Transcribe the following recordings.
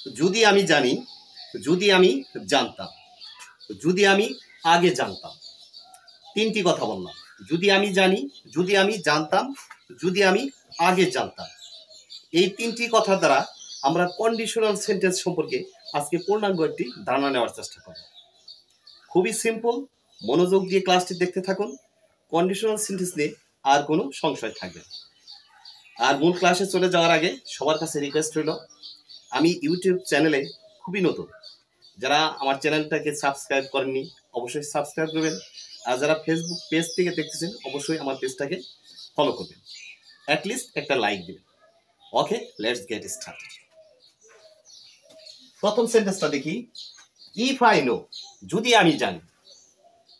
যদি আমি জানি, যদি আমি জানতাম, যদি আমি আগে জানতাম। তিনটি কথা বললাম, যদি আমি জানি, যদি আমি জানতাম, যদি আমি আগে জানতাম। এই তিনটি কথা দ্বারা আমরা কন্ডিশনাল সেন্টেন্স সম্পর্কে আজকে পূর্ণাঙ্গ একটি ধারণা নেওয়ার চেষ্টা করব। খুবই সিম্পল, মনোযোগ দিয়ে ক্লাসটি দেখতে থাকুন। কন্ডিশনাল সেন্টেন্স নিয়ে আর কোনো সংশয় থাকবে না। আর মূল ক্লাসে চলে যাওয়ার আগে সবার কাছে রিকোয়েস্ট রইল, আমি ইউটিউব চ্যানেলে খুবই নতুন, যারা আমার চ্যানেলটাকে সাবস্ক্রাইব করেননি অবশ্যই সাবস্ক্রাইব করবেন। আর যারা ফেসবুক পেজ থেকে দেখতেছেন অবশ্যই আমার পেজটাকে ফলো করবেন, অ্যাটলিস্ট একটা লাইক দেবেন। ওকে, লেটস গেট স্টার্টেড। প্রথম সেন্টেন্সটা দেখি। ইফ আই নো, যদি আমি জানি,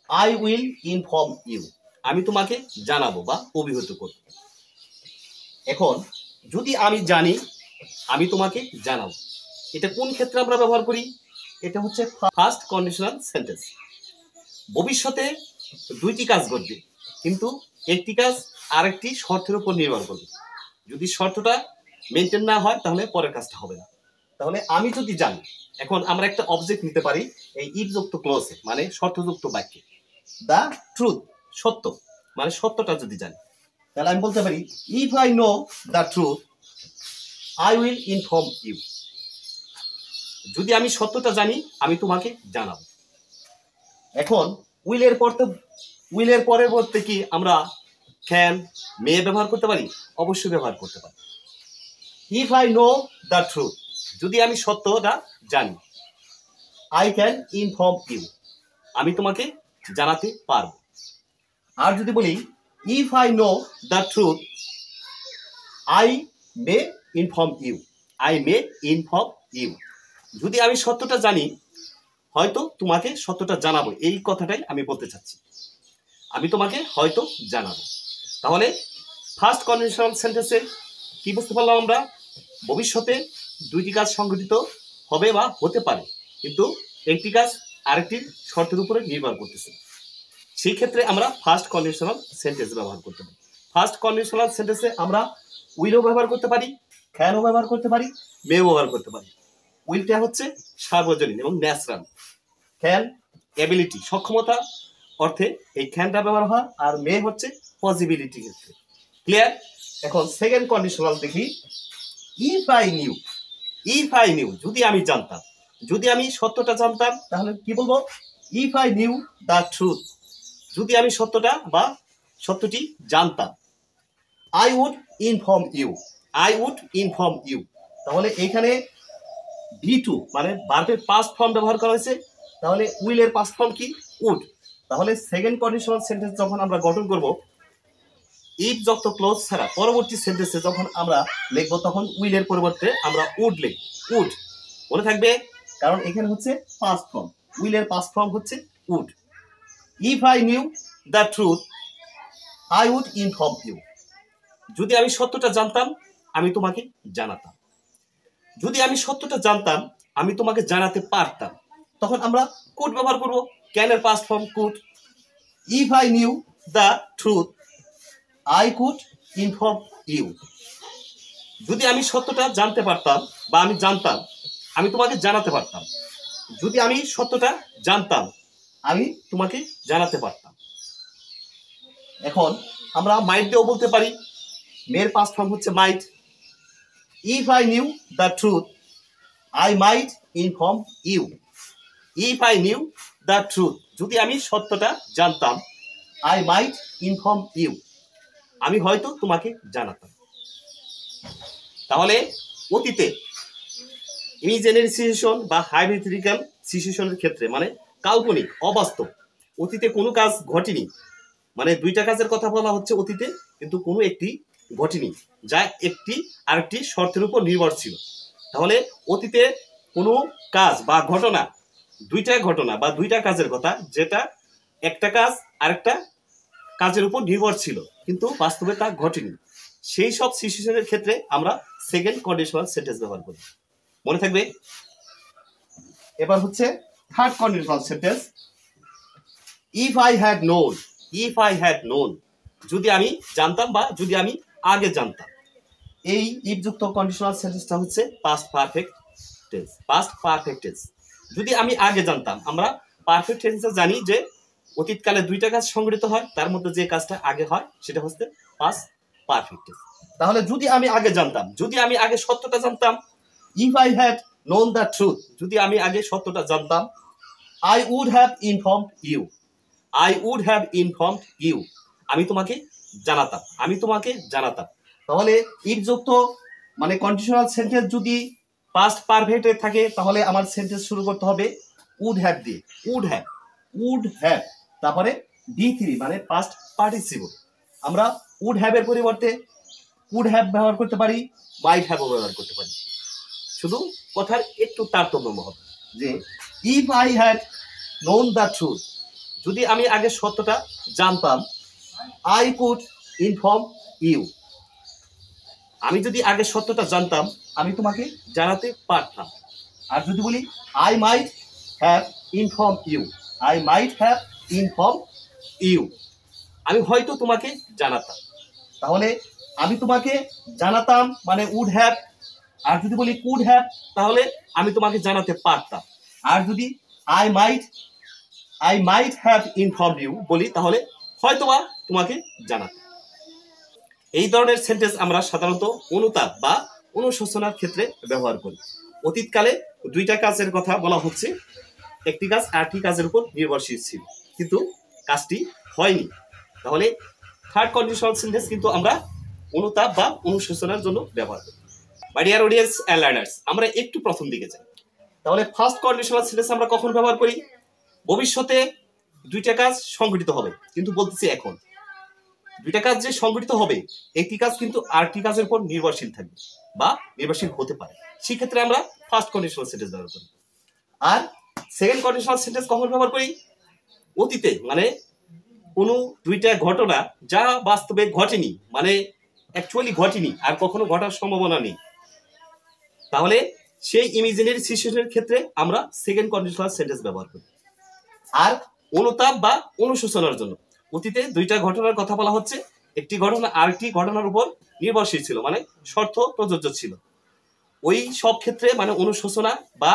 আই উইল ইনফর্ম ইউ, আমি তোমাকে জানাবো বা অভিহিত করব। এখন যদি আমি জানি, আমি তোমাকে জানাবো, এটা কোন ক্ষেত্রে আমরা ব্যবহার করি? এটা হচ্ছে ফার্স্ট কন্ডিশনাল সেন্টেন্স। ভবিষ্যতে দুইটি কাজ ঘটবে, কিন্তু একটি কাজ আরেকটি শর্তের উপর নির্ভর করবে। যদি শর্তটা মেনটেন না হয় তাহলে পরের কাজটা হবে না। তাহলে আমি যদি জানি, এখন আমরা একটা অবজেক্ট নিতে পারি এই ইফ যুক্ত ক্লজে, মানে শর্তযুক্ত বাক্যে। দ্য ট্রুথ, সত্য, মানে সত্যটা যদি জানি, তাহলে আমি বলতে পারি if I know the truth I will inform you. যদি আমি সত্যটা জানি আমি তোমাকে জানাবো। এখন উইলের পরবর্তী কি আমরা ক্যান, মে ব্যবহার করতে পারি? অবশ্যই ব্যবহার করতে পারি। If I know the truth, যদি আমি সত্যটা জানি, আই ক্যান ইনফর্ম ইউ, আমি তোমাকে জানাতে পারবো। আর যদি বলি if I know the truth I may inform you, I may inform you, যদি আমি সত্যটা জানি হয়তো তোমাকে সত্যটা জানাবো, এই কথাটাই আমি বলতে চাচ্ছি, আমি তোমাকে হয়তো জানাবো। তাহলে ফার্স্ট কন্ডিশনাল সেন্টেন্সে কি বুঝতে পারলাম আমরা? ভবিষ্যতে দুইটি কাজ সংঘটিত হবে বা হতে পারে, কিন্তু একটি কাজ আরেকটি শর্তের উপরে নির্ভর করতেছে। সেই ক্ষেত্রে আমরা ফার্স্ট কন্ডিশনাল সেন্টেন্স ব্যবহার করতে পারি। ফার্স্ট কন্ডিশনাল সেন্টেন্সে আমরা উইলও ব্যবহার করতে পারি, ক্যানও ব্যবহার করতে পারি, মেও ব্যবহার করতে পারি। উইলটা হচ্ছে সার্বজনীন এবং ন্যাচারাল, ক্যান এবিলিটি, সক্ষমতা অর্থে এই ক্যানটা ব্যবহার হয়, আর মে হচ্ছে পসিবিলিটি ক্ষেত্রে। ক্লিয়ার? এখন সেকেন্ড কন্ডিশনাল দেখি। If I new, if I new, যদি আমি জানতাম, যদি আমি সত্যটা জানতাম তাহলে কি বলবো? If I knew the truth, যদি আমি সত্যটা বা সত্যটি জানতাম, I would inform you, I would inform you. তাহলে এখানে V2 মানে ভার্বের পাস্ট ফর্ম ব্যবহার করা হয়েছে, তাহলে উইলের পাস্ট ফর্ম কি? উড। তাহলে সেকেন্ড কন্ডিশনাল সেন্টেন্স যখন আমরা গঠন করব, ইফ যুক্ত ক্লোজ ছাড়া পরবর্তী সেন্টেন্সে যখন আমরা লিখবো তখন উইলের পরিবর্তে আমরা উড লিখব। উড মনে থাকবে, কারণ এখানে হচ্ছে পাস্ট ফর্ম, উইলের পাস্ট ফর্ম হচ্ছে would. If I knew the truth I would inform you, যদি আমি সত্যটা জানতাম আমি তোমাকে জানাতাম। যদি আমি সত্যটা জানতাম আমি তোমাকে জানাতে পারতাম, তখন আমরা কুড ব্যবহার করব, ক্যানের past form could. If I knew the truth I could inform you, যদি আমি সত্যটা জানতে পারতাম বা আমি জানতাম আমি তোমাকে জানাতে পারতাম। যদি আমি সত্যটা জানতাম আমি তোমাকে জানাতে পারতাম। এখন আমরা মাইট দিয়েও বলতে পারি, মেয়ের পাস্ট ফর্ম হচ্ছে might. If I knew the truth I might inform you, if I knew the truth, যদি আমি সত্যটা জানতাম, আই মাইট ইনফর্ম ইউ, আমি হয়তো তোমাকে জানাতাম। তাহলে অতীতে ইমাজিনারি সিচুয়েশন বা হাইপোথেটিক্যাল সিচুয়েশনের ক্ষেত্রে, মানে কাল্পনিক, অবাস্তব, অতীতে কোনো কাজ ঘটেনি, মানে দুইটা কাজের কথা বলা হচ্ছে অতীতে, কিন্তু কোনো একটি ঘটেনি যা একটি আরেকটি শর্তের উপর নির্ভরশীল। তাহলে অতীতে কোনো কাজ বা ঘটনা, দুইটা ঘটনা বা দুইটা কাজের কথা, যেটা একটা কাজ আরেকটা কাজের উপর নির্ভর ছিল কিন্তু বাস্তবে তা ঘটেনি, সেই সব সিচুয়েশনের ক্ষেত্রে আমরা সেকেন্ড কন্ডিশনাল সেন্টেন্স ব্যবহার করি। মনে থাকবে? এবার হচ্ছে third conditional sentence. If I had known, if I had known, যদি আমি জানতাম বা যদি আমি আগে জানতাম। এই ইফ যুক্ত কন্ডিশনাল সেন্টেন্সটা হচ্ছে past perfect tense, past perfect tense. যদি আমি আগে জানতাম, আমরা পারফেক্ট টেন্সে জানি যে অতীতকালে দুইটা কাজ সংঘটিত হয়, তার মধ্যে যে কাজটা আগে হয় সেটা হচ্ছে পাস্ট পারফেক্ট টেন্স। তাহলে যদি আমি আগে জানতাম, যদি আমি আগে সত্যটা জানতাম, if I had known the truth, যদি আমি আগে সত্যটা জানতাম, I would have informed you, I would have informed you, আমি তোমাকে জানাতাম, আমি তোমাকে জানাতাম। তাহলে ইফ যুক্ত মানে কন্ডিশনাল সেন্টেন্স যদি পাস্ট পারফেক্টে থাকে, তাহলে আমার সেন্টেন্স শুরু করতে হবে উড হ্যাভ দিয়ে, উড হ্যাভ, উড হ্যাভ, তারপরে D3 মানে পাস্ট পার্টিসিপল। আমরা উড হ্যাভ এর পরিবর্তে কুড হ্যাভ ব্যবহার করতে পারি, মাইট হ্যাভও ব্যবহার করতে পারি। শুধু কথার একটু তারতম্য হবে যে if I had known the truth, যদি আমি আগে সত্যটা জানতাম, আই কুড ইনফর্ম ইউ, আমি যদি আগে সত্যটা জানতাম আমি তোমাকে জানাতে পারতাম। আর যদি বলি I might have inform you, I might have inform you, আমি হয়তো তোমাকে জানাতাম। তাহলে আমি তোমাকে জানাতাম মানে উড হ্যাভ, আর যদি বলি কুড হ্যাভ তাহলে আমি তোমাকে জানাতে পারতাম। আর যদি I might have informed you বলি তাহলে হয়তোবা তোমাকে জানাতাম। এই ধরনের সেন্টেন্স আমরা সাধারণত অনুতাপ বা অনুশোচনার ক্ষেত্রে ব্যবহার করি। অতীতকালে দুইটা কাজের কথা বলা হচ্ছে, একটি কাজ আরেকটি কাজের উপর নির্ভরশীল ছিল কিন্তু কাজটি হয়নি, তাহলে থার্ড কন্ডিশনাল সেন্টেন্স কিন্তু আমরা অনুতাপ বা অনুশোচনার জন্য ব্যবহার করি। My dear audience and learners, আমরা একটু প্রথম দিকে যাই। তাহলে ফার্স্ট কন্ডিশনাল সেন্টেন্স আমরা কখন ব্যবহার করি? ভবিষ্যতে দুইটা কাজ সংঘটিত হবে, কিন্তু বলতেছি এখন দুইটা কাজ যে সংঘটিত হবে, একটি কাজ কিন্তু আরেকটি কাজের উপর নির্ভরশীল থাকবে বা নির্ভরশীল হতে পারে, সেই ক্ষেত্রে আমরা ফার্স্ট কন্ডিশনাল সেন্টেন্স ব্যবহার করি। আর সেকেন্ড কন্ডিশনাল সেন্টেন্স কখন ব্যবহার করি? অতীতে, মানে কোনো দুইটা ঘটনা যা বাস্তবে ঘটেনি, মানে অ্যাকচুয়ালি ঘটেনি আর কখনো ঘটার সম্ভাবনা নেই, তাহলে সেই ইমাজিনারি সিচুয়েশনের ক্ষেত্রে আমরা সেকেন্ড কন্ডিশনাল সেন্টেন্স ব্যবহার করি। আর অনুতাপ বা অনুশোচনার জন্য অতীতে দুইটা ঘটনার কথা বলা হচ্ছে, একটি ঘটনা আরেকটি ঘটনার উপর নির্ভরশীল ছিল, মানে শর্ত প্রযোজ্য ছিল, ওই সব ক্ষেত্রে মানে অনুশোচনা বা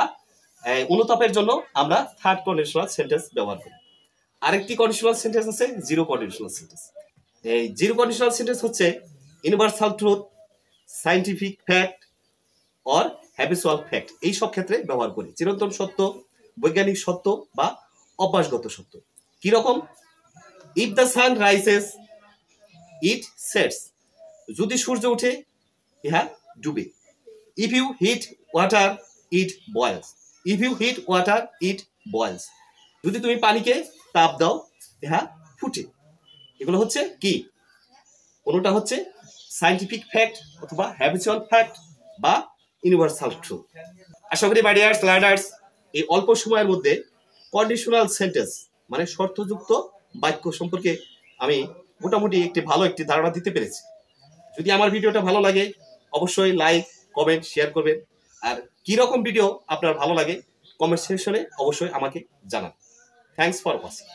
অনুতাপের জন্য আমরা থার্ড কন্ডিশনাল সেন্টেন্স ব্যবহার করি। আরেকটি কন্ডিশনাল সেন্টেন্স আছে জিরো কন্ডিশনাল সেন্টেন্স। এই জিরো কন্ডিশনাল সেন্টেন্স হচ্ছে universal truth, scientific fact or habitual fact, এই সব ক্ষেত্রে ব্যবহার করি। চিরন্তন সত্য, বৈজ্ঞানিক সত্য বা অভ্যাসগত সত্য। কিরকম? If the sun rises it sets, যদি সূর্য ওঠে ইহা ডুবে। If you heat water it boils, if you heat water it boils, যদি তুমি পানিকে তাপ দাও ইহা ফুটে। এগুলো হচ্ছে কি? কোনোটা হচ্ছে সায়েন্টিফিক ফ্যাক্ট অথবা হ্যাবিচুয়াল ফ্যাক্ট বা ইউনিভার্সাল ট্রুথ। আশা করি মাই ডিয়ার লার্নার্স এই অল্প সময়ের মধ্যে কন্ডিশনাল সেন্টেন্স মানে শর্তযুক্ত বাক্য সম্পর্কে আমি মোটামুটি ভালো একটি ধারণা দিতে পেরেছি। যদি আমার ভিডিওটা ভালো লাগে অবশ্যই লাইক, কমেন্ট, শেয়ার করবেন। আর কি রকম ভিডিও আপনার ভালো লাগে কমেন্ট সেকশনে অবশ্যই আমাকে জানান। Thanks for watching.